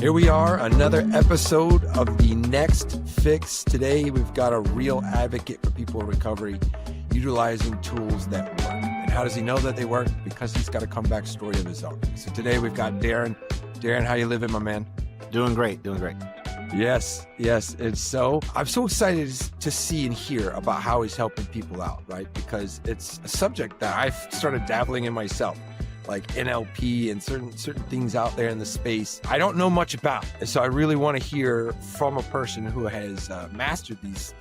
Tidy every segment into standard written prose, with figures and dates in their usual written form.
Here we are, another episode of The Next Fix. Today, we've got a real advocate for people in recovery utilizing tools that work. And how does he know that they work? Because he's got a comeback story of his own. So today, we've got Deron. Deron, how you living, my man? Doing great. Yes. And so I'm so excited to see and hear about how he's helping people out, right? Because it's a subject that I've started dabbling in myself, like NLP and certain things out there in the space I don't know much about. And so I really want to hear from a person who has mastered these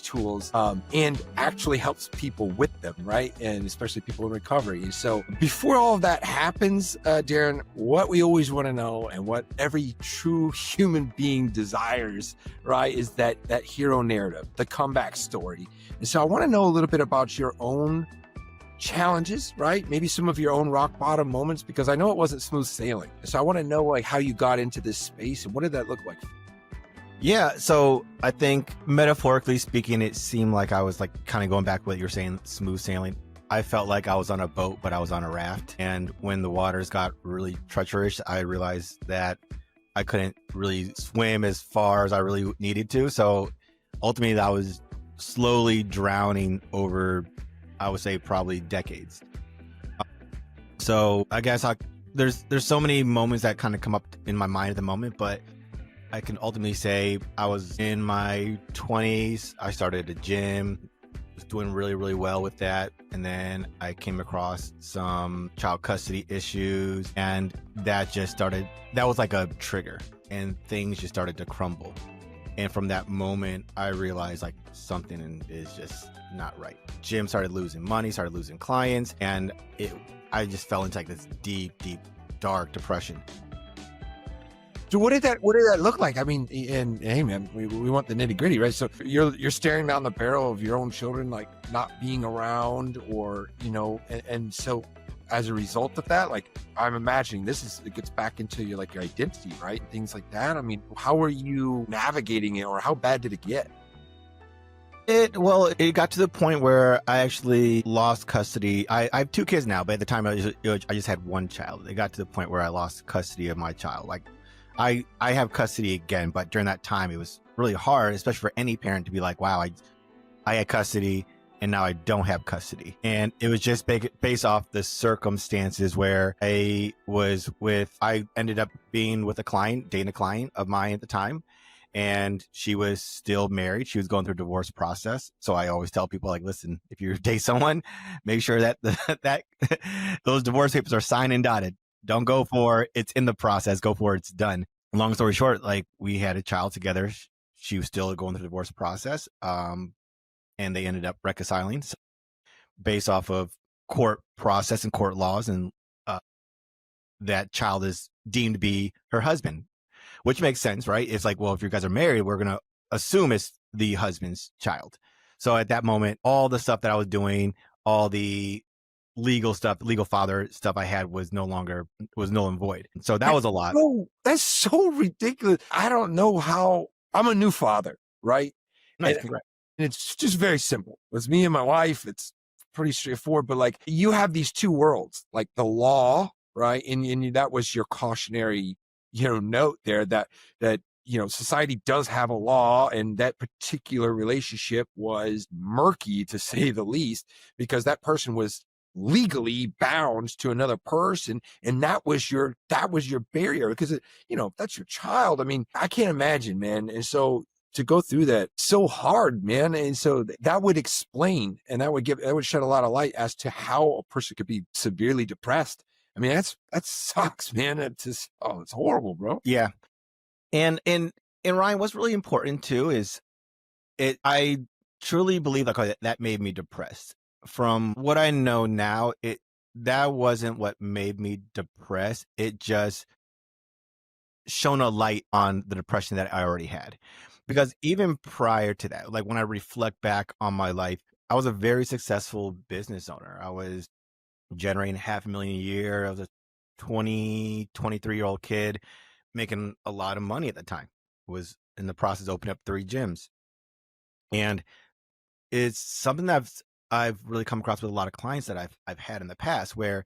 tools and actually helps people with them, right? And especially people in recovery. And so before all of that happens, Deron, what we always want to know and what every true human being desires, right, is that hero narrative, the comeback story. And so I want to know a little bit about your own challenges, right? Maybe some of your own rock bottom moments, because I know it wasn't smooth sailing. So I want to know like how you got into this space and what did that look like? Yeah. So I think metaphorically speaking, it seemed like I was like kind of going back to what you're saying, smooth sailing. I felt like I was on a boat, but I was on a raft. And when the waters got really treacherous, I realized that I couldn't really swim as far as I really needed to. So ultimately I was slowly drowning over, I would say, probably decades. So I guess there's so many moments that kind of come up in my mind at the moment, but I can ultimately say I was in my 20s. I started a gym, was doing really, really well with that. And then I came across some child custody issues, and that was like a trigger, and things just started to crumble. And from that moment, I realized like something is just not right. Gym started losing money, started losing clients, and I just fell into like this deep, dark depression. So what did that look like? I mean, and hey man, we want the nitty gritty, right? So you're staring down the barrel of your own children, like not being around, or, you know, and so as a result of that, like I'm imagining it gets back into your identity, right? Things like that. I mean, how are you navigating it, or how bad did it get? It got to the point where I actually lost custody. I have two kids now, but at the time I just had one child. It got to the point where I lost custody of my child. Like I have custody again, but during that time it was really hard, especially for any parent to be like, wow, I had custody and now I don't have custody. And it was just based off the circumstances where I ended up being with dating a client of mine at the time. And she was still married. She was going through a divorce process. So I always tell people, like, listen, if you date someone, make sure that that those divorce papers are signed and dotted. Don't go for it's in the process. Go for it's done. Long story short, like we had a child together. She was still going through the divorce process. And they ended up reconciling based off of court process and court laws. And that child is deemed to be her husband, which makes sense, right? It's like, well, if you guys are married, we're going to assume it's the husband's child. So at that moment, all the stuff that I was doing, all the legal father stuff I had was null and void. So that was a lot. Oh, that's so ridiculous. I don't know how. I'm a new father, right? Nice, and it's just very simple. It's me and my wife. It's pretty straightforward, but like you have these two worlds, like the law, right? And that was your cautionary, note there that society does have a law, and that particular relationship was murky, to say the least, because that person was legally bound to another person, and that was your barrier, because that's your child. I mean, I can't imagine, man. And so to go through that, so hard, man. And so that would explain, and that would shed a lot of light as to how a person could be severely depressed. I mean, that sucks, man. It's horrible, bro. Yeah. And Ryan, what's really important too is I truly believe like that made me depressed. From what I know now, that wasn't what made me depressed. It just shone a light on the depression that I already had. Because even prior to that, like when I reflect back on my life, I was a very successful business owner. I was generating $500,000 a year. I was a 23-year-old kid making a lot of money at the time. Was in the process of opening up 3 gyms. And it's something that I've really come across with a lot of clients that I've had in the past, where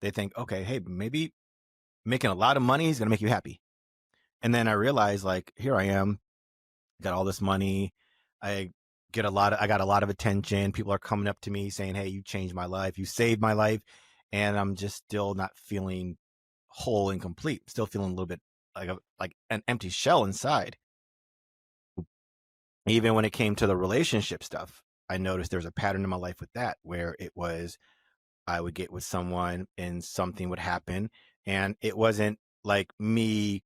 they think, okay, hey, maybe making a lot of money is going to make you happy. And then I realized, like, here I am, got all this money. I I got a lot of attention. People are coming up to me saying, "Hey, you changed my life. You saved my life." And I'm just still not feeling whole and complete. Still feeling a little bit like an empty shell inside. Even when it came to the relationship stuff, I noticed there's a pattern in my life with that where it was I would get with someone and something would happen, and it wasn't like me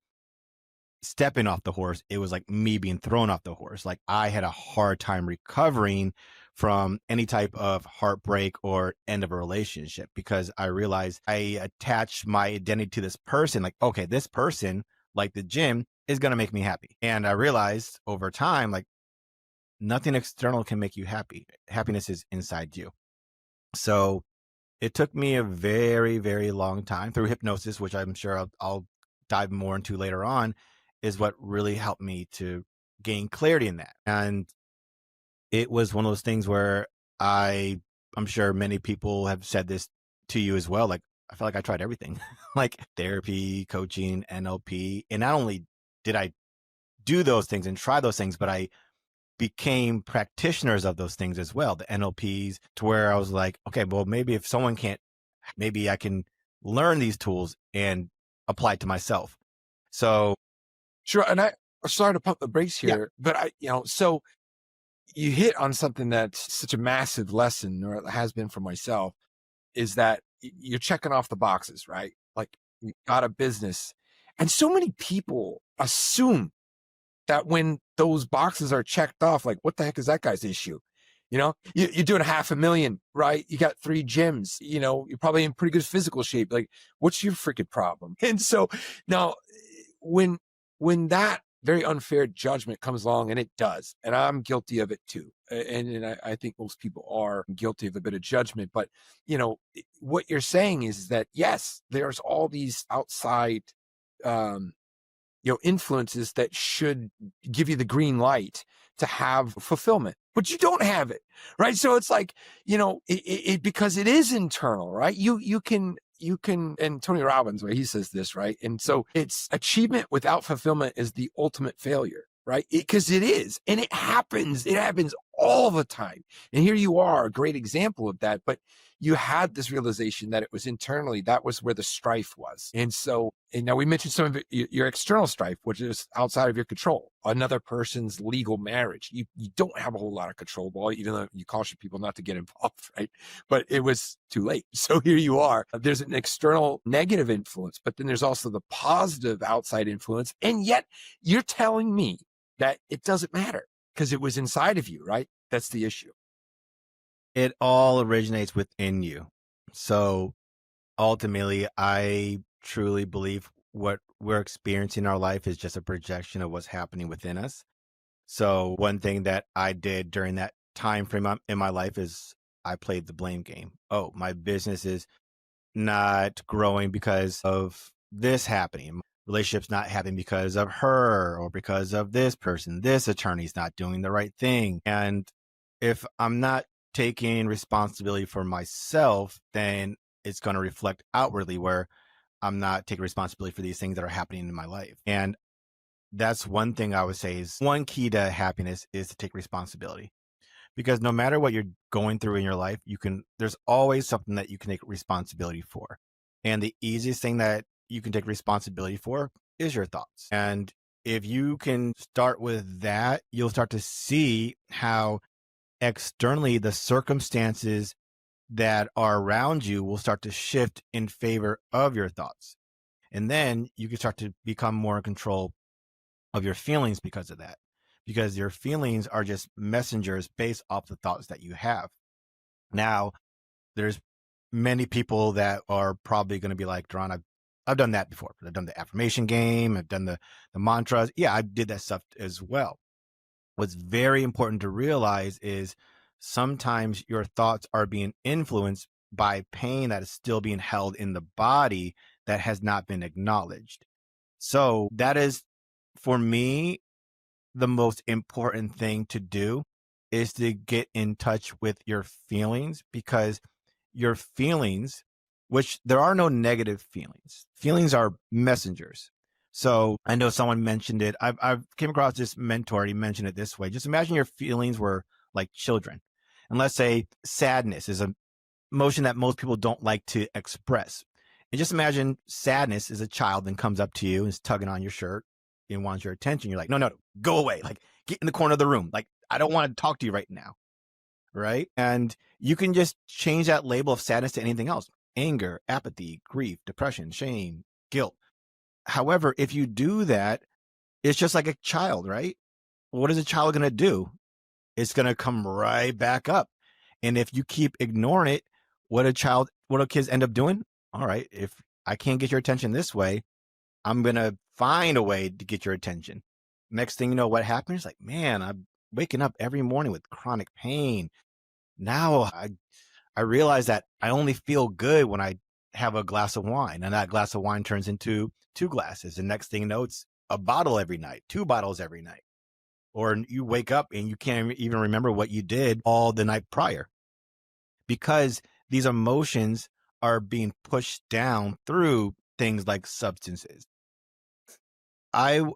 stepping off the horse. It was like me being thrown off the horse. Like I had a hard time recovering from any type of heartbreak or end of a relationship because I realized I attached my identity to this person. Like, okay, this person, like the gym, is going to make me happy. And I realized over time, like nothing external can make you happy. Happiness is inside you. So it took me a very, very long time through hypnosis, which I'm sure I'll dive more into later on, is what really helped me to gain clarity in that. And it was one of those things where I'm sure many people have said this to you as well. Like, I feel like I tried everything, like therapy, coaching, NLP. And not only did I do those things and try those things, but I became practitioners of those things as well, the NLPs, to where I was like, okay, well, maybe if someone can't, maybe I can learn these tools and apply it to myself. So Sure. And sorry to pump the brakes yeah, here, but so you hit on something that's such a massive lesson, or it has been for myself, is that you're checking off the boxes, right? Like you got a business. And so many people assume that when those boxes are checked off, like, what the heck is that guy's issue? You're doing 500,000, right? You got 3 gyms, you're probably in pretty good physical shape. Like, what's your freaking problem? And so now when that very unfair judgment comes along, and it does, and I'm guilty of it too. And I think most people are guilty of a bit of judgment, but what you're saying is that, yes, there's all these outside, um, influences that should give you the green light to have fulfillment, but you don't have it, right? So it's like, because it is internal, right? You can, and Tony Robbins, where he says this, right? And so it's achievement without fulfillment is the ultimate failure, right? Because it is, and it happens all the time. And here you are, a great example of that. But you had this realization that it was internally, that was where the strife was. And so, and now we mentioned some of your external strife, which is outside of your control. Another person's legal marriage. You don't have a whole lot of control, even though you caution people not to get involved, right? But it was too late. So here you are. There's an external negative influence, but then there's also the positive outside influence. And yet you're telling me that it doesn't matter because it was inside of you, right? That's the issue. it all originates within you. So ultimately, I truly believe what we're experiencing in our life is just a projection of what's happening within us. So one thing that I did during that time frame in my life is I played the blame game. Oh, my business is not growing because of this happening. Relationship's not happening because of her or because of this person. This attorney's not doing the right thing. And if I'm not taking responsibility for myself, then it's going to reflect outwardly where I'm not taking responsibility for these things that are happening in my life. And that's one thing I would say is one key to happiness is to take responsibility. Because no matter what you're going through in your life, there's always something that you can take responsibility for. And the easiest thing that you can take responsibility for is your thoughts. And if you can start with that, you'll start to see how externally the circumstances that are around you will start to shift in favor of your thoughts. And then you can start to become more in control of your feelings because of that. Because your feelings are just messengers based off the thoughts that you have. Now, there's many people that are probably going to be like, Deron, I've done that before. I've done the affirmation game. I've done the mantras. Yeah, I did that stuff as well. What's very important to realize is sometimes your thoughts are being influenced by pain that is still being held in the body that has not been acknowledged. So that is, for me, the most important thing to do is to get in touch with your feelings, because your feelings, which there are no negative feelings, feelings are messengers. So I know someone mentioned it. I've came across this mentor. He mentioned it this way. Just imagine your feelings were like children. And let's say sadness is a emotion that most people don't like to express. And just imagine sadness is a child and comes up to you and is tugging on your shirt and wants your attention. You're like, no, no, no, go away. Like, get in the corner of the room. Like, I don't want to talk to you right now. Right. And you can just change that label of sadness to anything else: anger, apathy, grief, depression, shame, guilt. However, if you do that, it's just like a child, right? What is a child going to do? It's going to come right back up. And if you keep ignoring it, what do kids end up doing? All right, if I can't get your attention this way, I'm going to find a way to get your attention. Next thing you know, what happens? Like, man, I'm waking up every morning with chronic pain. Now I realize that I only feel good when I have a glass of wine, and that glass of wine turns into 2 glasses. And next thing you know, it's a bottle every night, 2 bottles every night. Or you wake up and you can't even remember what you did all the night prior, because these emotions are being pushed down through things like substances. I've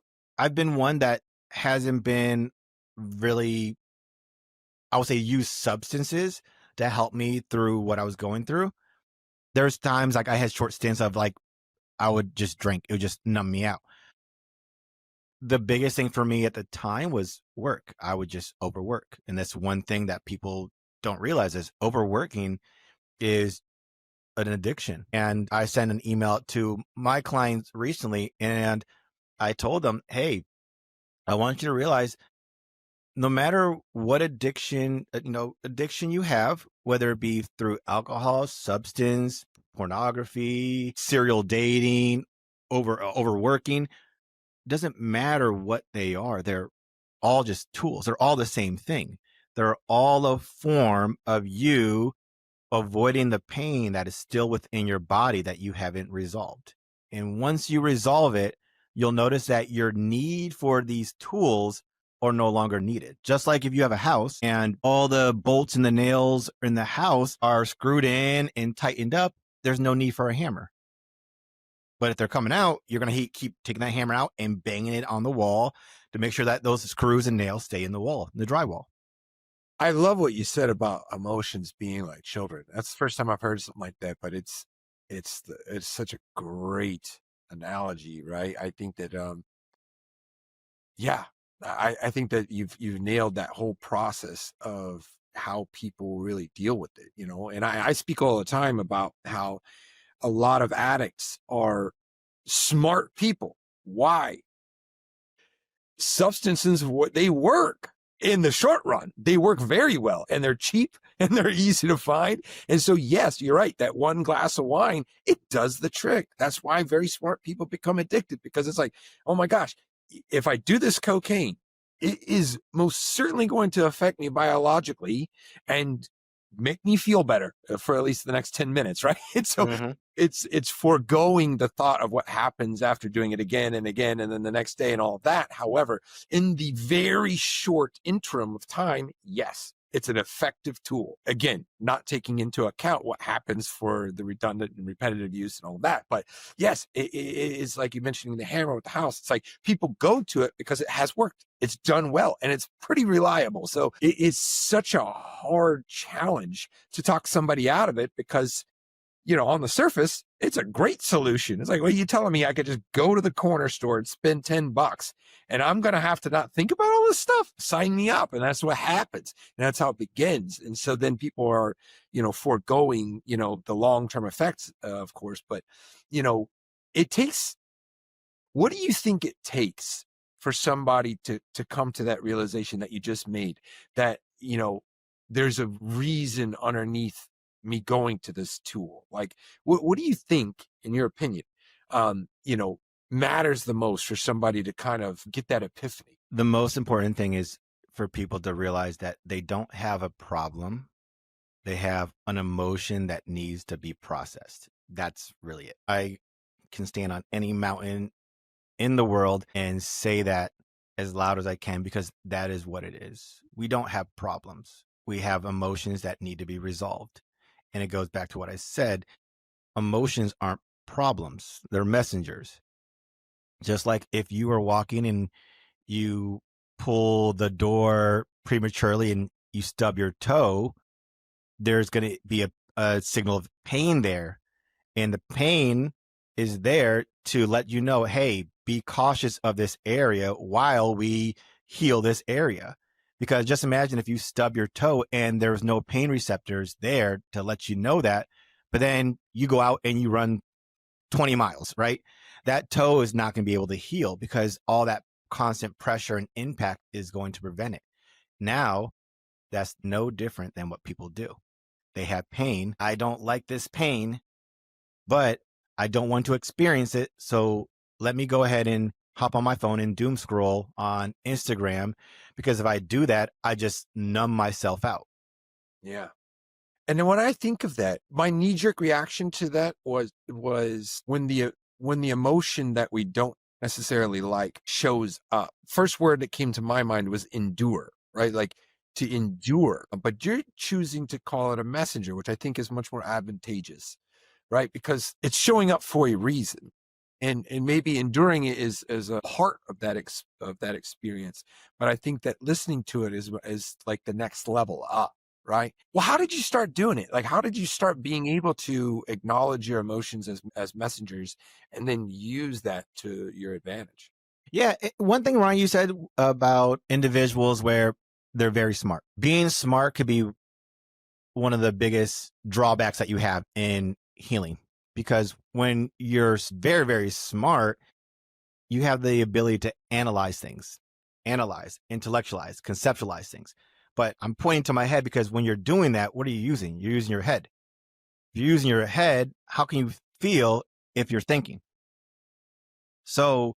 been one that hasn't been really, I would say, use substances to help me through what I was going through. There's times like I had short stints of like I would just drink. It would just numb me out. The biggest thing for me at the time was work. I would just overwork. And that's one thing that people don't realize is overworking is an addiction. And I sent an email to my clients recently and I told them, hey, I want you to realize no matter what addiction you have, whether it be through alcohol, substance, pornography, serial dating, overworking, doesn't matter what they are. They're all just tools. They're all the same thing. They're all a form of you avoiding the pain that is still within your body that you haven't resolved. And once you resolve it, you'll notice that your need for these tools are no longer needed. Just like if you have a house and all the bolts and the nails in the house are screwed in and tightened up, there's no need for a hammer. But if they're coming out, you're going to keep taking that hammer out and banging it on the wall to make sure that those screws and nails stay in the wall, in the drywall. I love what you said about emotions being like children. That's the first time I've heard something like that, but it's such a great analogy, right? I think that yeah, I think that you've nailed that whole process of how people really deal with it, and I speak all the time about how a lot of addicts are smart people. Why? Substances, they work in the short run. They work very well and they're cheap and they're easy to find. And so, yes, you're right. That one glass of wine, it does the trick. That's why very smart people become addicted, because it's like, oh my gosh, if I do this cocaine, it is most certainly going to affect me biologically and make me feel better for at least the next 10 minutes, right? And so it's foregoing the thought of what happens after doing it again and again and then the next day and all of that. However, in the very short interim of time, yes, it's an effective tool. Again, not taking into account what happens for the redundant and repetitive use and all of that. But yes, it is like you mentioned the hammer with the house. It's like people go to it because it has worked. It's done well and it's pretty reliable. So it is such a hard challenge to talk somebody out of it because, on the surface, it's a great solution. It's like, well, you telling me I could just go to the corner store and spend $10 and I'm going to have to not think about all this stuff? Sign me up. And that's what happens. And that's how it begins. And so then people are, foregoing, the long-term effects, of course, but, it takes, what do you think it takes for somebody to come to that realization that you just made, that, there's a reason underneath me going to this tool? Like, what do you think, in your opinion, matters the most for somebody to kind of get that epiphany? The most important thing is for people to realize that they don't have a problem. They have an emotion that needs to be processed. That's really it. I can stand on any mountain in the world and say that as loud as I can, because that is what it is. We don't have problems. We have emotions that need to be resolved. And it goes back to what I said. Emotions aren't problems. They're messengers. Just like if you were walking and you pull the door prematurely and you stub your toe, there's going to be a signal of pain there. And the pain is there to let you know, hey, be cautious of this area while we heal this area. Because just imagine if you stub your toe and there's no pain receptors there to let you know that, but then you go out and you run 20 miles, right? That toe is not going to be able to heal because all that constant pressure and impact is going to prevent it. Now, that's no different than what people do. They have pain. I don't like this pain, but I don't want to experience it. So let me go ahead and hop on my phone and doom scroll on Instagram, because if I do that, I just numb myself out. Yeah. And then when I think of that, my knee-jerk reaction to that was when the emotion that we don't necessarily like shows up. First word that came to my mind was endure, right? Like to endure. But you're choosing to call it a messenger, which I think is much more advantageous, right? Because it's showing up for a reason. And maybe enduring it is a part of that experience. But I think that listening to it is like the next level up. Right. Well, how did you start doing it? Like, how did you start being able to acknowledge your emotions as messengers and then use that to your advantage? Yeah. One thing, Ryan, you said about individuals where they're very smart. Being smart could be one of the biggest drawbacks that you have in healing, because when you're very, very smart, you have the ability to analyze things, intellectualize, conceptualize things. But I'm pointing to my head because when you're doing that, what are you using? You're using your head. If you're using your head, how can you feel if you're thinking? So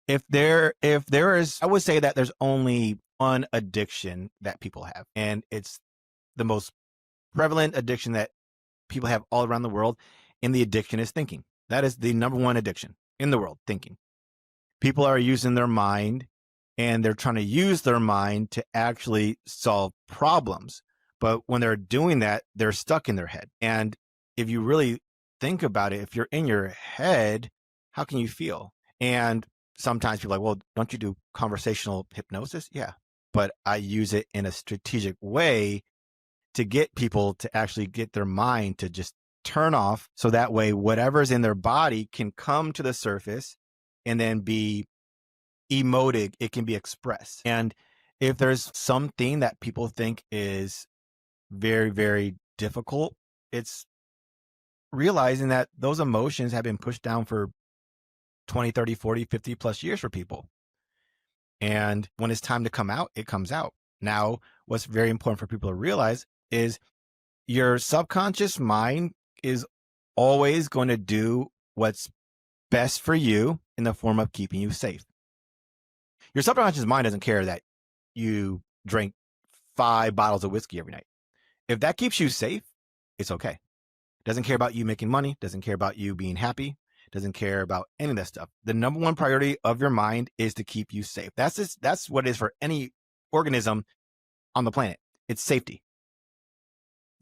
if there is, I would say that there's only one addiction that people have, and it's the most prevalent addiction that people have all around the world, and the addiction is thinking. That is the number one addiction in the world, thinking. People are using their mind, and they're trying to use their mind to actually solve problems. But when they're doing that, they're stuck in their head. And if you really think about it, if you're in your head, how can you feel? And sometimes people are like, well, don't you do conversational hypnosis? Yeah. But I use it in a strategic way to get people to actually get their mind to just turn off. So that way, whatever's in their body can come to the surface and then be emoted, it can be expressed. And if there's something that people think is very, very difficult, it's realizing that those emotions have been pushed down for 20, 30, 40, 50 plus years for people. And when it's time to come out, it comes out. Now, what's very important for people to realize is your subconscious mind is always going to do what's best for you in the form of keeping you safe. Your subconscious mind doesn't care that you drink 5 bottles of whiskey every night. If that keeps you safe, it's okay. Doesn't care about you making money, doesn't care about you being happy, doesn't care about any of that stuff. The number one priority of your mind is to keep you safe. That's what it is for any organism on the planet. It's safety.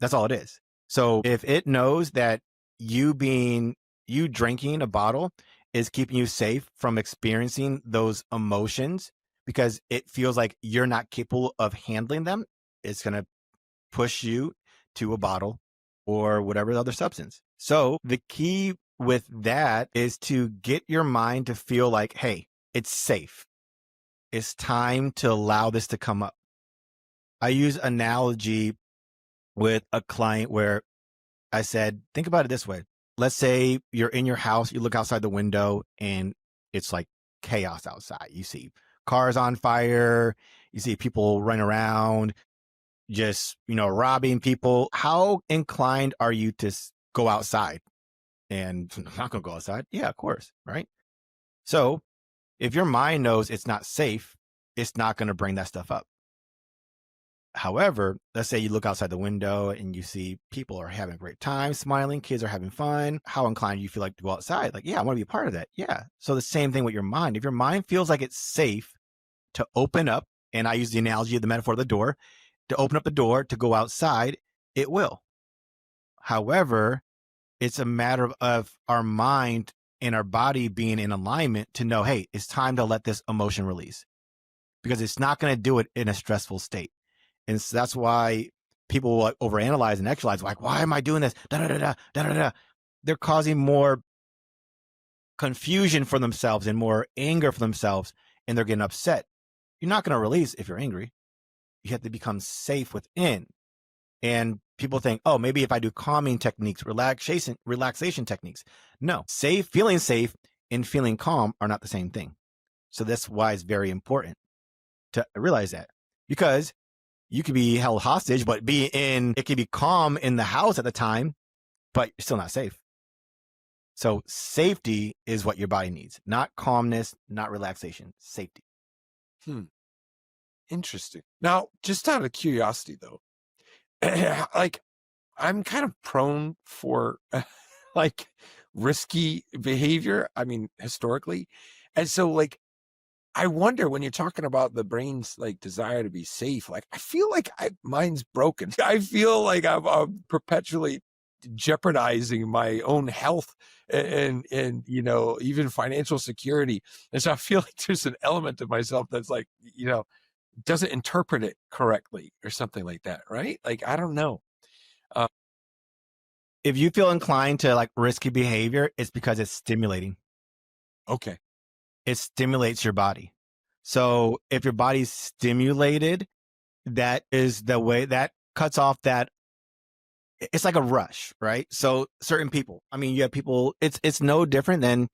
That's all it is. So if it knows that you drinking a bottle is keeping you safe from experiencing those emotions because it feels like you're not capable of handling them, it's going to push you to a bottle or whatever other substance. So the key with that is to get your mind to feel like, hey, it's safe. It's time to allow this to come up. I use analogy with a client where I said, think about it this way. Let's say you're in your house, you look outside the window and it's like chaos outside. You see cars on fire, you see people running around, just, robbing people. How inclined are you to go outside? And I'm not going to go outside. Yeah, of course. Right. So if your mind knows it's not safe, it's not going to bring that stuff up. However, let's say you look outside the window and you see people are having a great time, smiling, kids are having fun. How inclined do you feel like to go outside? Like, yeah, I want to be a part of that. Yeah. So the same thing with your mind. If your mind feels like it's safe to open up, and I use the analogy of the metaphor of the door, to open up the door to go outside, it will. However, it's a matter of our mind and our body being in alignment to know, hey, it's time to let this emotion release, because it's not going to do it in a stressful state. And so that's why people will overanalyze and exercise, like, why am I doing this? Da, da, da, da, da, da, da. They're causing more confusion for themselves and more anger for themselves, and they're getting upset. You're not going to release if you're angry. You have to become safe within. And people think, oh, maybe if I do calming techniques, relaxation techniques. No, feeling safe and feeling calm are not the same thing. So that's why it's very important to realize that, because you could be held hostage, but it could be calm in the house at the time, but you're still not safe. So safety is what your body needs, not calmness, not relaxation, safety. Interesting. Now, just out of curiosity though, like I'm kind of prone for like risky behavior. I mean, historically. And so like, I wonder when you're talking about the brain's like desire to be safe, like I feel like mine's broken. I feel like I'm perpetually jeopardizing my own health and even financial security. And so I feel like there's an element of myself that's like, doesn't interpret it correctly or something like that, right? Like, I don't know. If you feel inclined to like risky behavior, it's because it's stimulating. Okay. It stimulates your body. So if your body's stimulated, that is the way that cuts off that. It's like a rush, right? So certain people, I mean, you have people, it's no different than,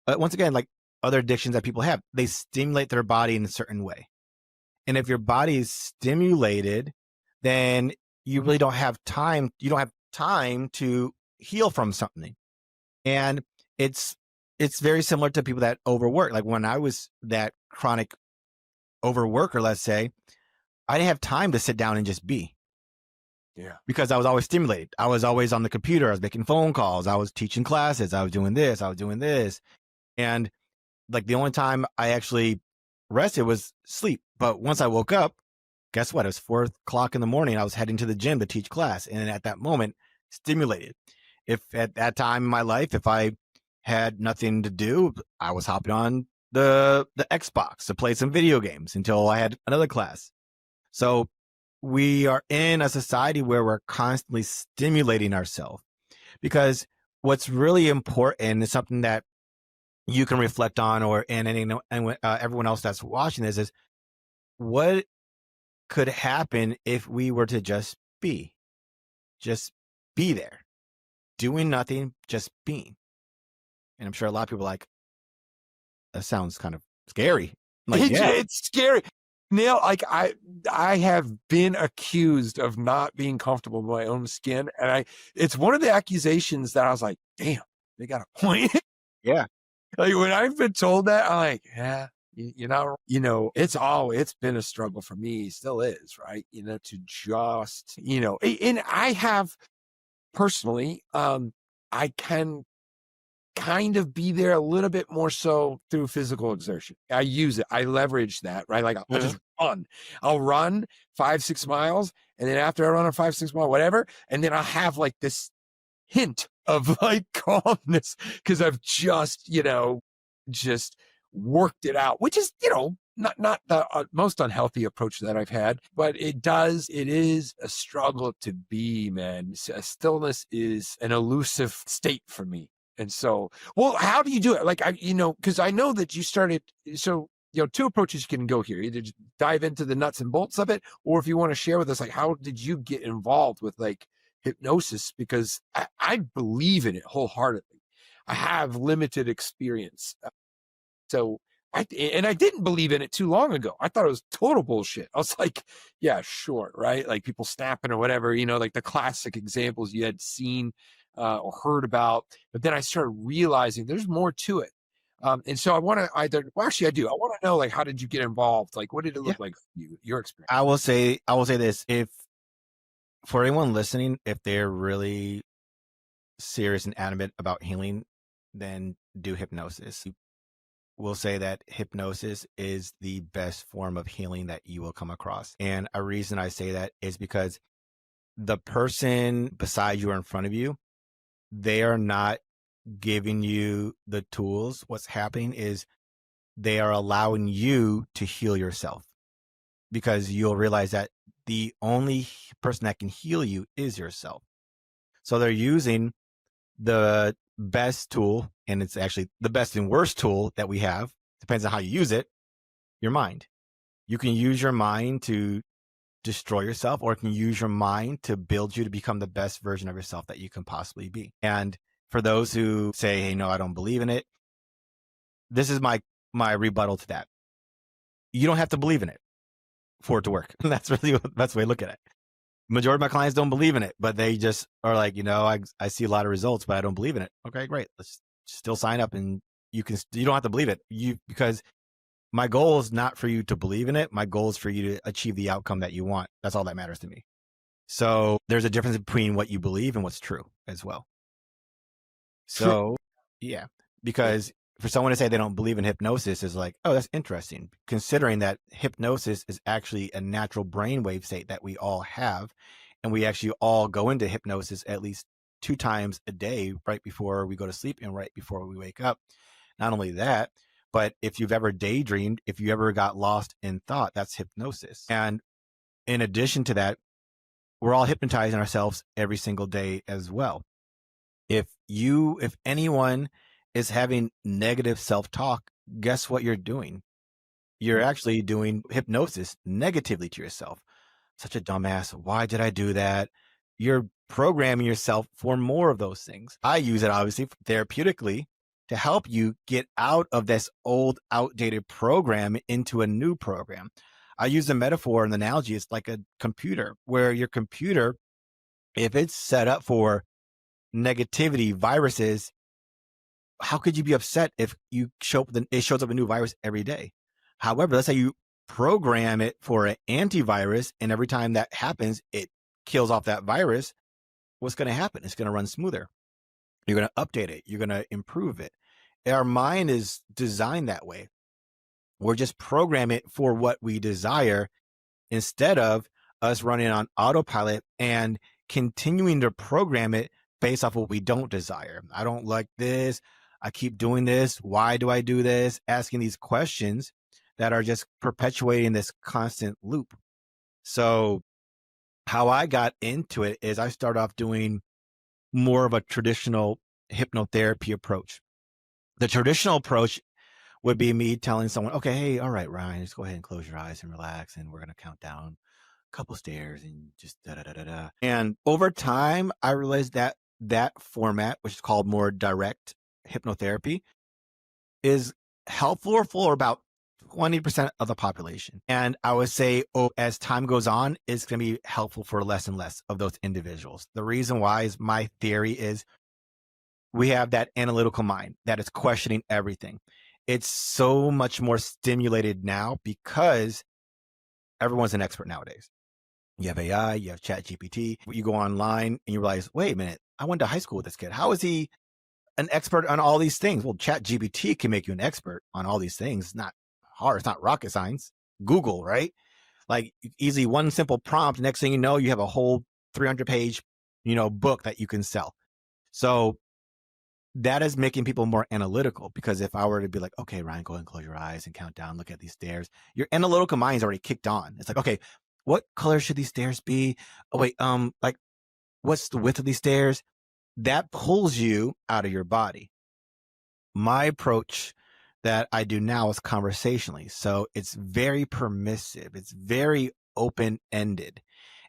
once again, like other addictions that people have. They stimulate their body in a certain way. And if your body is stimulated, then you really don't have time. You don't have time to heal from something. And it's very similar to people that overwork. Like when I was that chronic overworker, let's say, I didn't have time to sit down and just be. Yeah. Because I was always stimulated. I was always on the computer. I was making phone calls. I was teaching classes. I was doing this. I was doing this. And like the only time I actually rested was sleep. But once I woke up, guess what? It was 4:00 in the morning. I was heading to the gym to teach class. And at that moment, stimulated. If at that time in my life, if I had nothing to do, I was hopping on the Xbox to play some video games until I had another class. So we are in a society where we're constantly stimulating ourselves, because what's really important is something that you can reflect on, and everyone else that's watching this, is what could happen if we were to just be there, doing nothing, just being. And I'm sure a lot of people are like, that sounds kind of scary. Like, it's scary. Neil, like I have been accused of not being comfortable in my own skin. And it's one of the accusations that I was like, damn, they got a point. Yeah. Like when I've been told that, I'm like, yeah, it's been a struggle for me, still is, right? To just, and I have personally, I can kind of be there a little bit more so through physical exertion. I use it. I leverage that, right? Like I'll just run. I'll run 5-6 miles. And then after I run a 5-6 mile, whatever. And then I'll have like this hint of like calmness because I've just worked it out, which is, not the most unhealthy approach that I've had, but it is a struggle to be, man. Stillness is an elusive state for me. And so, well, how do you do it? Like, because I know that you started, so, two approaches you can go here. Either just dive into the nuts and bolts of it, or if you want to share with us, like, how did you get involved with like hypnosis? Because I believe in it wholeheartedly. I have limited experience. So I didn't believe in it too long ago. I thought it was total bullshit. I was like, yeah, sure. Right. Like people snapping or whatever, like the classic examples you had seen or heard about. But then I started realizing there's more to it. And so I want to I want to know, like, how did you get involved? Like, what did it look like for you, your experience? I will say this. If for anyone listening, if they're really serious and adamant about healing, then do hypnosis. We'll say that hypnosis is the best form of healing that you will come across. And a reason I say that is because the person beside you or in front of you, they are not giving you the tools. What's happening is they are allowing you to heal yourself, because you'll realize that the only person that can heal you is yourself. So they're using the best tool, and it's actually the best and worst tool that we have, depends on how you use it, your mind. You can use your mind to destroy yourself, or it can use your mind to build you to become the best version of yourself that you can possibly be. And for those who say, hey, no, I don't believe in it, this is my rebuttal to that. You don't have to believe in it for it to work. That's really the best way to look at it. Majority of my clients don't believe in it, but they just are like, I see a lot of results, but I don't believe in it. Okay, great. Let's still sign up, and you don't have to believe it. Because my goal is not for you to believe in it. My goal is for you to achieve the outcome that you want. That's all that matters to me. So there's a difference between what you believe and what's true as well. So yeah, because for someone to say they don't believe in hypnosis is like, oh, that's interesting, considering that hypnosis is actually a natural brainwave state that we all have. And we actually all go into hypnosis at least 2 times a day, right before we go to sleep and right before we wake up. Not only that, but if you've ever daydreamed, if you ever got lost in thought, that's hypnosis. And in addition to that, we're all hypnotizing ourselves every single day as well. If anyone is having negative self-talk, guess what you're doing? You're actually doing hypnosis negatively to yourself. Such a dumbass. Why did I do that? You're programming yourself for more of those things. I use it obviously therapeutically to help you get out of this old, outdated program into a new program. I use the metaphor and the analogy. It's like a computer, where your computer, if it's set up for negativity, viruses, how could you be upset if it shows up a new virus every day? However, let's say you program it for an antivirus, and every time that happens, it kills off that virus. What's going to happen? It's going to run smoother. You're going to update it. You're going to improve it. Our mind is designed that way. We're just program it for what we desire, instead of us running on autopilot and continuing to program it based off what we don't desire. I don't like this. I keep doing this. Why do I do this? Asking these questions that are just perpetuating this constant loop. So how I got into it is I started off doing more of a traditional hypnotherapy approach. The traditional approach would be me telling someone, okay, hey, all right, Ryan, just go ahead and close your eyes and relax, and we're going to count down a couple stairs and just da-da-da-da-da. And over time, I realized that format, which is called more direct hypnotherapy, is helpful for about 20% of the population. And I would say, as time goes on, it's going to be helpful for less and less of those individuals. The reason why is my theory is we have that analytical mind that is questioning everything. It's so much more stimulated now because everyone's an expert nowadays. You have AI, you have ChatGPT. You go online and you realize, wait a minute, I went to high school with this kid. How is he an expert on all these things? Well, ChatGPT can make you an expert on all these things. It's not hard. It's not rocket science. Google, right? Like easily one simple prompt. Next thing you know, you have a whole 300-page, book that you can sell. So that is making people more analytical, because if I were to be like, okay, Ryan, go ahead and close your eyes and count down, look at these stairs, your analytical mind is already kicked on. It's like, okay, what color should these stairs be? Oh, wait, like, what's the width of these stairs? That pulls you out of your body. My approach that I do now is conversationally. So it's very permissive. It's very open-ended.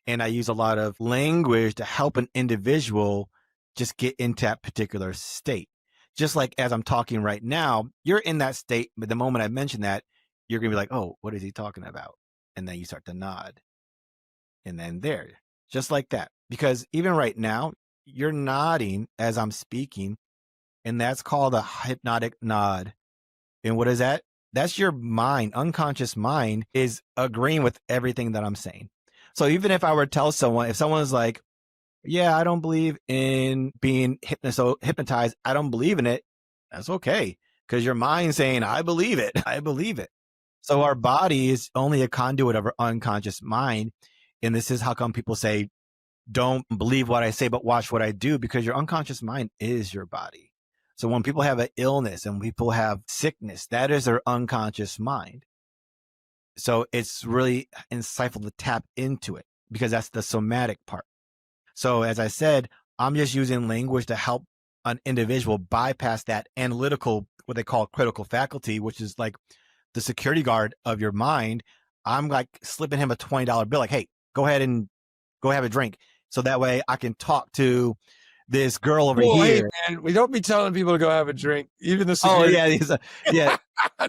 And I use a lot of language to help an individual just get into that particular state. Just like as I'm talking right now, you're in that state, but the moment I mention that, you're going to be like, oh, what is he talking about? And then you start to nod. And then there, just like that. Because even right now, you're nodding as I'm speaking, and that's called a hypnotic nod. And what is that? That's your mind, unconscious mind, is agreeing with everything that I'm saying. So even if I were to tell someone, if someone's like, yeah, I don't believe in being hypnotized, I don't believe in it, that's okay. Because your mind's saying, I believe it. I believe it. So our body is only a conduit of our unconscious mind. And this is how come people say, don't believe what I say, but watch what I do, because your unconscious mind is your body. So when people have an illness and people have sickness, that is their unconscious mind. So it's really insightful to tap into it because that's the somatic part. So as I said, I'm just using language to help an individual bypass that analytical, what they call critical faculty, which is like the security guard of your mind. I'm like slipping him a $20 bill, like, hey, go ahead and go have a drink. So that way I can talk to this girl over Well, hey, here. man, we don't be telling people to go have a drink. Even the Oh security. yeah.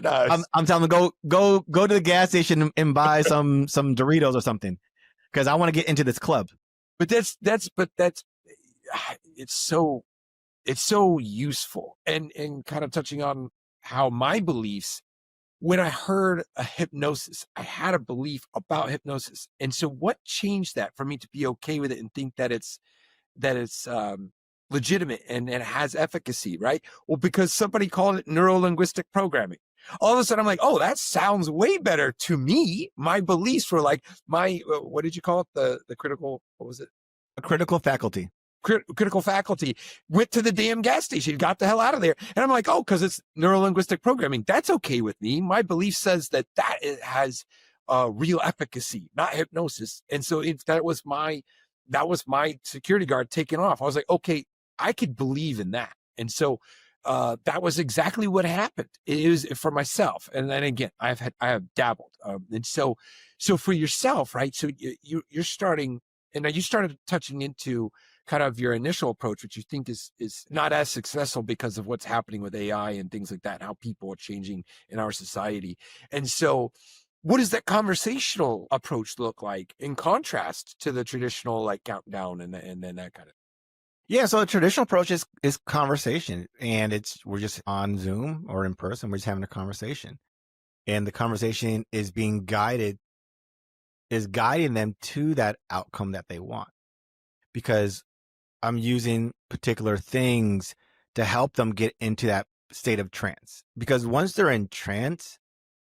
Nice. I'm telling them go to the gas station and buy some Doritos or something because I want to get into this club. But that's it's so useful and kind of touching on how my beliefs, when I heard a hypnosis, I had a belief about hypnosis. And so what changed that for me to be okay with it and think that it's legitimate and it has efficacy, right? Well, because somebody called it neuro-linguistic programming. All of a sudden I'm like, oh, that sounds way better to me. My beliefs were like what did you call it? The critical, what was it? A critical faculty. Critical faculty went to the damn gas station, got the hell out of there. And I'm like, oh, because it's neuro-linguistic programming. That's okay with me. My belief says that it has real efficacy, not hypnosis. And so if that was my security guard taken off, I was like, okay, I could believe in that. And so that was exactly what happened. It was for myself. And then again, I have dabbled. And so for yourself, right? So you're starting, and now you started touching into kind of your initial approach, which you think is not as successful because of what's happening with AI and things like that, and how people are changing in our society. And so what does that conversational approach look like in contrast to the traditional like countdown and then that kind of? Yeah, so the traditional approach is conversation, and we're just on Zoom or in person. We're just having a conversation, and the conversation is guiding them to that outcome that they want, because I'm using particular things to help them get into that state of trance. Because once they're in trance,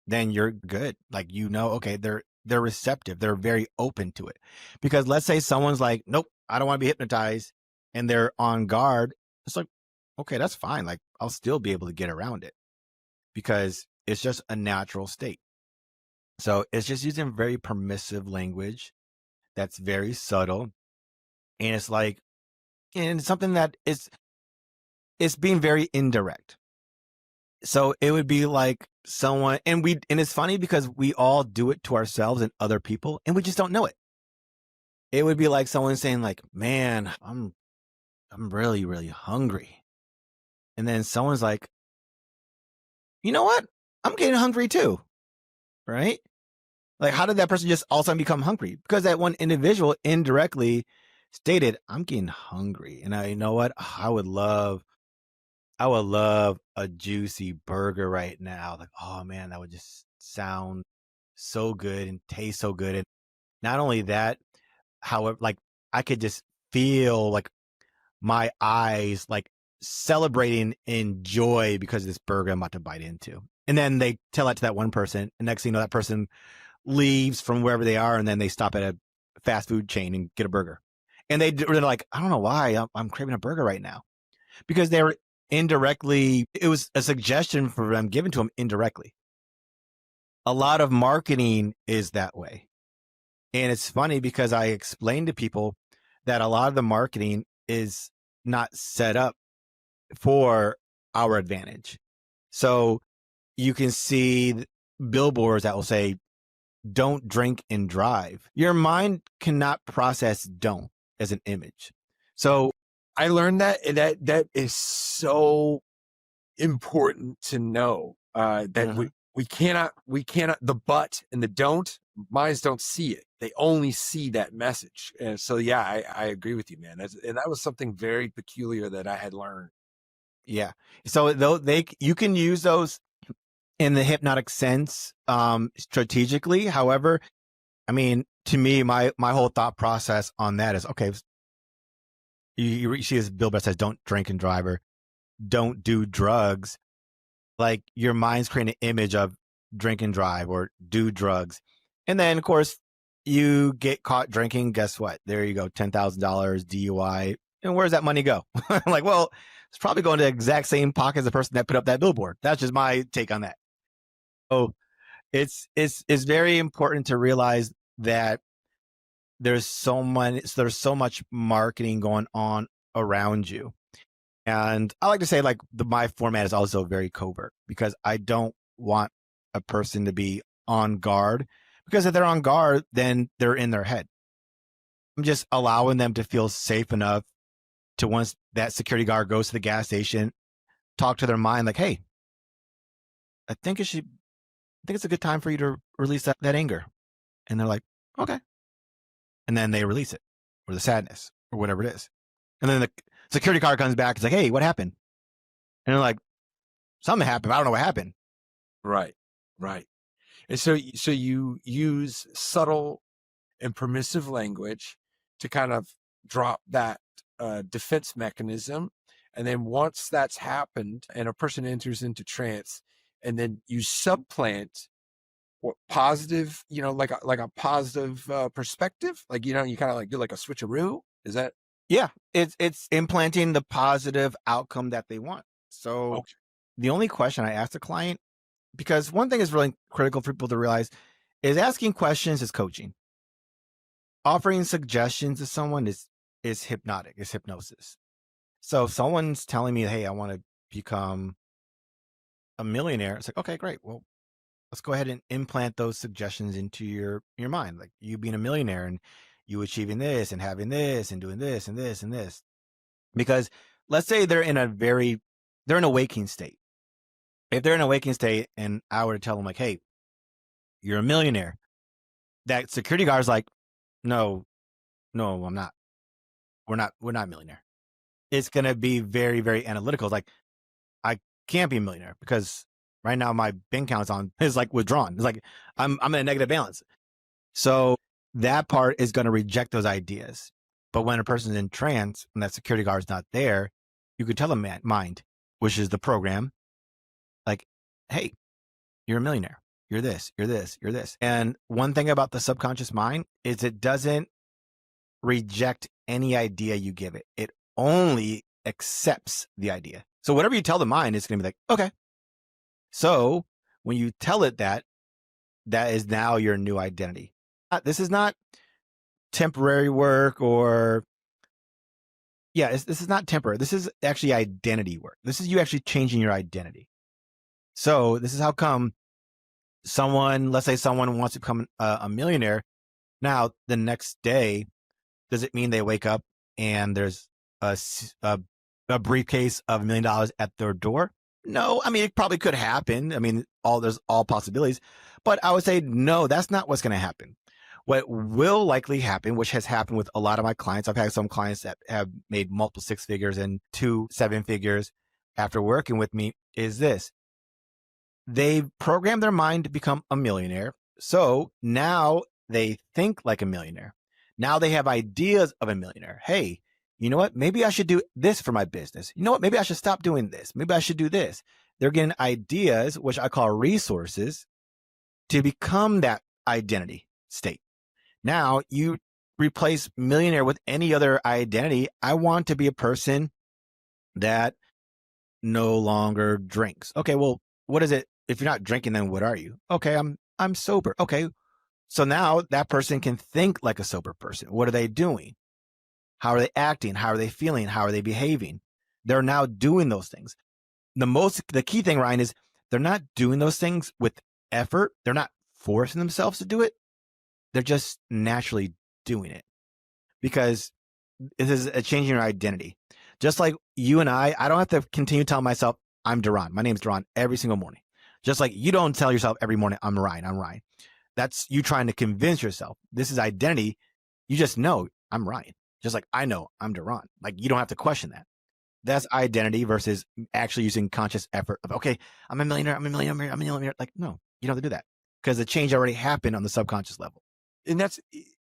then you're good. Like, okay, they're receptive. They're very open to it. Because let's say someone's like, nope, I don't want to be hypnotized, and they're on guard. It's like, okay, that's fine. Like, I'll still be able to get around it because it's just a natural state. So it's just using very permissive language that's very subtle. And it's like, and something that it's being very indirect. So it would be like someone, and it's funny because we all do it to ourselves and other people, and we just don't know it. It would be like someone saying like, man, I'm really, really hungry. And then someone's like, you know what? I'm getting hungry too. Right? Like, how did that person just all of a sudden become hungry? Because that one individual indirectly stated, I'm getting hungry. And you know what? I would love a juicy burger right now. Like, oh man, that would just sound so good and taste so good. And not only that, however, like I could just feel like my eyes like celebrating in joy because of this burger I'm about to bite into. And then they tell that to that one person. And next thing you know, that person leaves from wherever they are, and then they stop at a fast food chain and get a burger. And they're like, I don't know why I'm craving a burger right now, because they were indirectly, it was a suggestion for them given to them indirectly. A lot of marketing is that way. And it's funny because I explained to people that a lot of the marketing is not set up for our advantage. So you can see billboards that will say, don't drink and drive. Your mind cannot process don't as an image. So I learned that, and that is so important to know that we cannot, the but and the don't, minds don't see it. They only see that message. And so, yeah, I agree with you, man. And that was something very peculiar that I had learned. Yeah. So you can use those in the hypnotic sense, strategically. However, I mean, to me, my whole thought process on that is, okay, you see this billboard says, don't drink and drive, or don't do drugs. Like, your mind's creating an image of drink and drive or do drugs. And then, of course, you get caught drinking. Guess what? There you go. $10,000 DUI, And where's that money go? I'm like, well, it's probably going to the exact same pocket as the person that put up that billboard. That's just my take on that. So it's very important to realize that there's so much marketing going on around you. And I like to say, like, my format is also very covert, because I don't want a person to be on guard, because if they're on guard, then they're in their head. I'm just allowing them to feel safe enough to, once that security guard goes to the gas station, talk to their mind like, hey, I think it's a good time for you to release that anger. And they're like, okay. And then they release it, or the sadness, or whatever it is. And then the security guard comes back. It's like, hey, what happened? And they're like, something happened. I don't know what happened. Right. And so you use subtle and permissive language to kind of drop that defense mechanism. And then once that's happened and a person enters into trance, and then you supplant what positive, like a positive perspective, like, you kind of like do like a switcheroo. Is that? Yeah, it's implanting the positive outcome that they want. So Okay. the only question I ask the client, because one thing is really critical for people to realize, is asking questions is coaching. Offering suggestions to someone is hypnotic, is hypnosis. So if someone's telling me, hey, I want to become a millionaire, it's like, okay, great. Well, let's go ahead and implant those suggestions into your mind. Like, you being a millionaire and you achieving this and having this and doing this and this and this. Because let's say they're in a waking state. If they're in a waking state and I were to tell them like, hey, you're a millionaire, that security guard's like, no, I'm not. We're not a millionaire. It's going to be very, very analytical. It's like, I can't be a millionaire because right now my bank account is like withdrawn. It's like, I'm in a negative balance. So that part is going to reject those ideas. But when a person's in trance and that security guard is not there, you could tell them mind, which is the program, like, hey, you're a millionaire. You're this, you're this, you're this. And one thing about the subconscious mind is it doesn't reject any idea you give it. It only accepts the idea. So whatever you tell the mind, it's going to be like, okay. So when you tell it that is now your new identity. This is not temporary work this is not temporary. This is actually identity work. This is you actually changing your identity. So this is how come let's say someone wants to become a millionaire. Now, the next day, does it mean they wake up and there's a briefcase of $1 million at their door? No. I mean, it probably could happen. I mean, there's all possibilities, but I would say, no, that's not what's going to happen. What will likely happen, which has happened with a lot of my clients, I've had some clients that have made multiple 6 figures and 2 7 figures after working with me, is this. They've programmed their mind to become a millionaire. So now they think like a millionaire. Now they have ideas of a millionaire. Hey, you know what? Maybe I should do this for my business. You know what? Maybe I should stop doing this. Maybe I should do this. They're getting ideas, which I call resources, to become that identity state. Now you replace millionaire with any other identity. I want to be a person that no longer drinks. Okay, well, what is it? If you're not drinking, then what are you? Okay, I'm sober. Okay, so now that person can think like a sober person. What are they doing? How are they acting? How are they feeling? How are they behaving? They're now doing those things. The key thing, Ryan, is they're not doing those things with effort. They're not forcing themselves to do it. They're just naturally doing it, because this is a changing your identity. Just like you and I don't have to continue telling myself, I'm Deron. My name's Deron every single morning. Just like you don't tell yourself every morning, I'm Ryan. That's you trying to convince yourself. This is identity. You just know I'm Ryan. Just like I know I'm Deron. Like, you don't have to question that. That's identity versus actually using conscious effort of, okay, I'm a millionaire. Like, no, you don't have to do that, because the change already happened on the subconscious level. And that's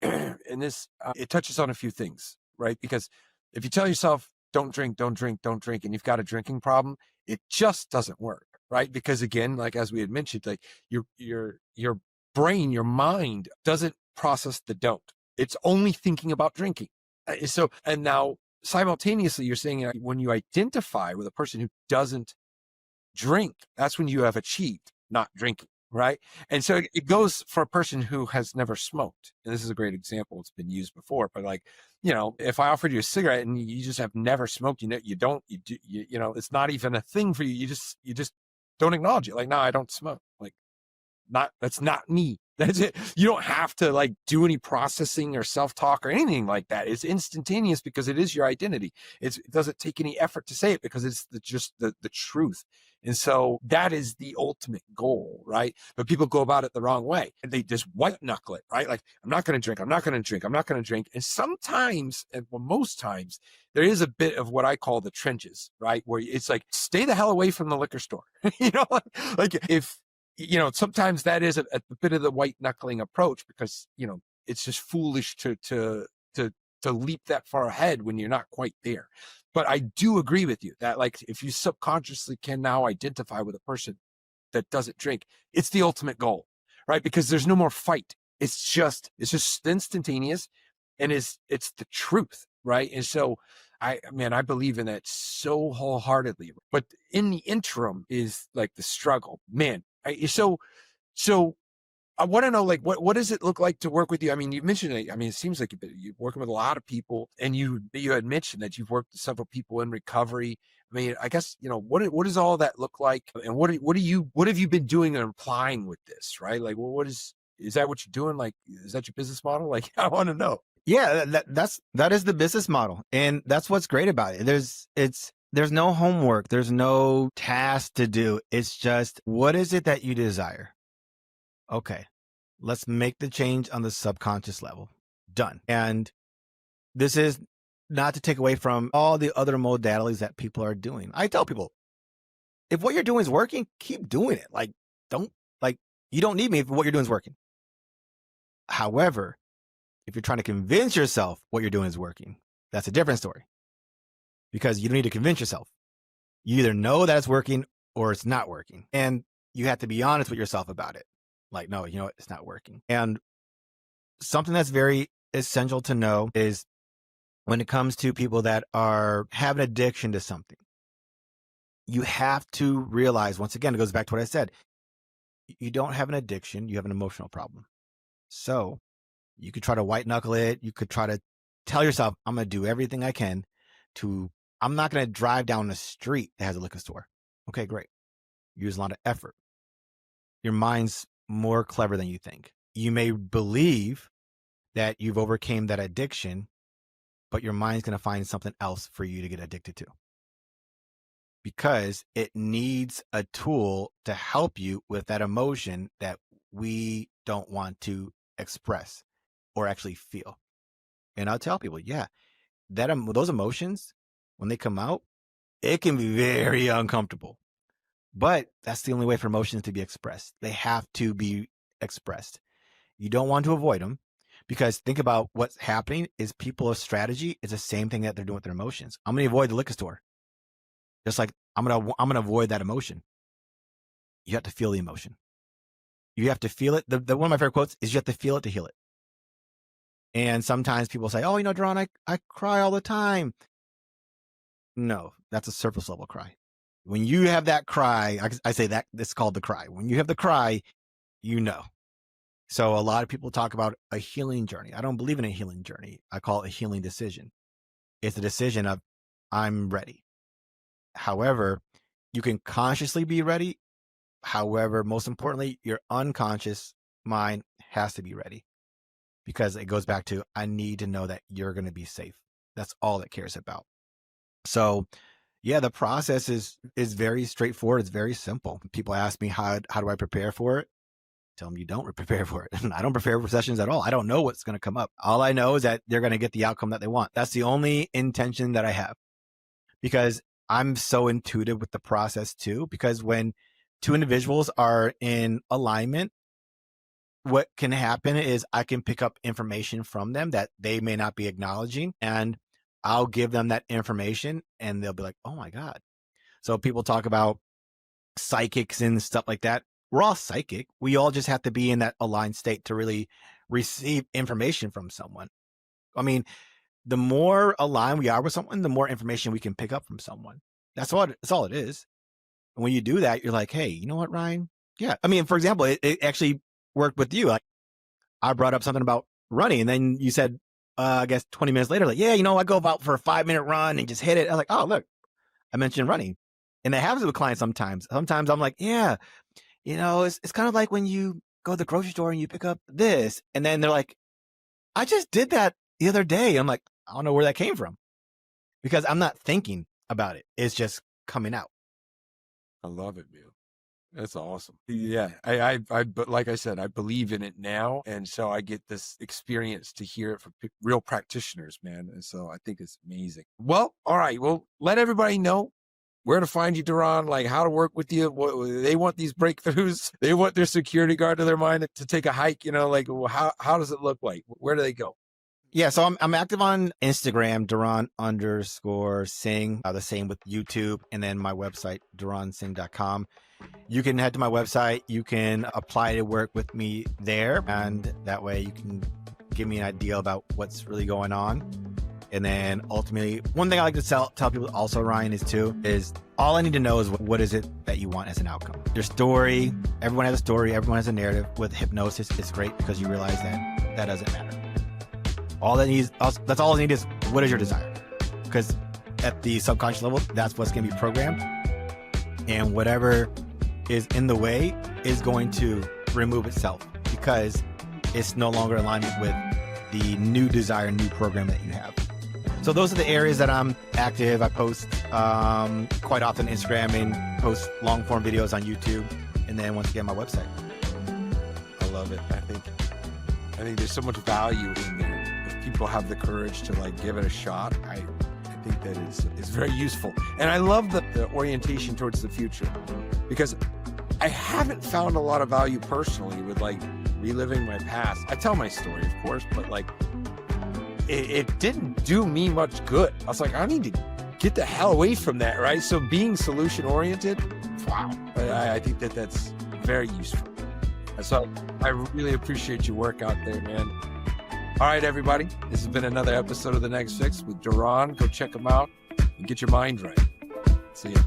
and this it touches on a few things, right? Because if you tell yourself don't drink, and you've got a drinking problem, it just doesn't work, right? Because again, like as we had mentioned, like your brain, your mind doesn't process the don't. It's only thinking about drinking. So, and now simultaneously, you're saying when you identify with a person who doesn't drink, that's when you have achieved not drinking, right? And so it goes for a person who has never smoked. And this is a great example. It's been used before, but like, if I offered you a cigarette and you just have never smoked, it's not even a thing for you. You just don't acknowledge it. Like, no, I don't smoke. Like, that's not me. That's it. You don't have to like do any processing or self-talk or anything like that. It's instantaneous because it is your identity. It doesn't take any effort to say it because it's just the truth. And so that is the ultimate goal, right? But people go about it the wrong way and they just white knuckle it, right? Like, I'm not going to drink. I'm not going to drink. I'm not going to drink. And sometimes, and well, most times, there is a bit of what I call the trenches, right? Where it's like, stay the hell away from the liquor store. Like if, sometimes that is a bit of the white knuckling approach because, it's just foolish to leap that far ahead when you're not quite there. But I do agree with you that like, if you subconsciously can now identify with a person that doesn't drink, it's the ultimate goal, right? Because there's no more fight. It's just instantaneous and it's the truth, right? And so I believe in that so wholeheartedly. But in the interim is like the struggle, man. So I want to know, like, what does it look like to work with you? I mean, you mentioned it. I mean, it seems like you're working with a lot of people, and you had mentioned that you've worked with several people in recovery. I mean, I guess what does all that look like, and what have you been doing and applying with this, right? Like, well, is that what you're doing? Like, is that your business model? Like, I want to know. Yeah, that is the business model, and that's what's great about it. There's no homework, there's no task to do. It's just, what is it that you desire? Okay, let's make the change on the subconscious level. Done. And this is not to take away from all the other modalities that people are doing. I tell people, if what you're doing is working, keep doing it. Like, you don't need me if what you're doing is working. However, if you're trying to convince yourself what you're doing is working, that's a different story. Because you don't need to convince yourself. You either know that it's working or it's not working. And you have to be honest with yourself about it. Like, no, it's not working. And something that's very essential to know is when it comes to people that have an addiction to something, you have to realize, once again, it goes back to what I said. You don't have an addiction, you have an emotional problem. So you could try to white knuckle it. You could try to tell yourself, I'm going to do everything I can I'm not going to drive down the street that has a liquor store. Okay, great. Use a lot of effort. Your mind's more clever than you think. You may believe that you've overcame that addiction, but your mind's going to find something else for you to get addicted to. Because it needs a tool to help you with that emotion that we don't want to express or actually feel. And I'll tell people, yeah, those emotions, when they come out, it can be very uncomfortable. But that's the only way for emotions to be expressed. They have to be expressed. You don't want to avoid them, because think about what's happening is people's strategy is the same thing that they're doing with their emotions. I'm going to avoid the liquor store. Just like I'm going to avoid that emotion. You have to feel the emotion. You have to feel it. One of my favorite quotes is, you have to feel it to heal it. And sometimes people say, oh, Deron, I cry all the time. No, that's a surface level cry. When you have that cry, I say that it's called the cry. When you have the cry, So a lot of people talk about a healing journey. I don't believe in a healing journey. I call it a healing decision. It's a decision of, I'm ready. However, you can consciously be ready. However, most importantly, your unconscious mind has to be ready, because it goes back to, I need to know that you're going to be safe. That's all it cares about. So yeah, the process is very straightforward. It's very simple. People ask me, how do I prepare for it? Tell them, you don't prepare for it. I don't prepare for sessions at all. I don't know what's going to come up. All I know is that they're going to get the outcome that they want. That's the only intention that I have, because I'm so intuitive with the process too. Because when two individuals are in alignment, what can happen is I can pick up information from them that they may not be acknowledging, and I'll give them that information and they'll be like, oh my God. So people talk about psychics and stuff like that. We're all psychic. We all just have to be in that aligned state to really receive information from someone. I mean, the more aligned we are with someone, the more information we can pick up from someone. That's all it is. And when you do that, you're like, hey, you know what, Ryan? Yeah. I mean, for example, it actually worked with you. Like, I brought up something about running, and then you said, I guess 20 minutes later, like, yeah, I go out for a 5-minute run and just hit it. I was like, oh, look, I mentioned running. And that happens with clients sometimes. Sometimes I'm like, yeah, it's kind of like when you go to the grocery store and you pick up this. And then they're like, I just did that the other day. I'm like, I don't know where that came from, because I'm not thinking about it. It's just coming out. I love it, man. That's awesome. Yeah, but like I said, I believe in it now, and so I get this experience to hear it from real practitioners, man. And so I think it's amazing. Well, all right. Well, let everybody know where to find you, Deron. Like, how to work with you. They want these breakthroughs. They want their security guard to their mind to take a hike. Like, how does it look like? Where do they go? Yeah, so I'm active on Instagram, Deron_Singh. The same with YouTube, and then my website, DeronSingh.com. You can head to my website. You can apply to work with me there, and that way you can give me an idea about what's really going on. And then ultimately, one thing I like to tell people also, Ryan, is all I need to know is what is it that you want as an outcome. Your story. Everyone has a story. Everyone has a narrative. With hypnosis, it's great because you realize that doesn't matter. That's all I need is, what is your desire? Because at the subconscious level, that's what's going to be programmed. And whatever is in the way is going to remove itself, because it's no longer in alignment with the new desire, new program that you have. So those are the areas that I'm active. I post quite often on Instagram and post long form videos on YouTube. And then once again, my website. I love it. I think there's so much value in there. If people have the courage to give it a shot, I think that is very useful. And I love the orientation towards the future, because I haven't found a lot of value personally with reliving my past. I tell my story, of course, but it didn't do me much good. I was like, I need to get the hell away from that, right? So being solution oriented, wow, I think that's very useful. So I really appreciate your work out there, man. All right, everybody. This has been another episode of The Next Fix with Deron. Go check him out and get your mind right. See ya.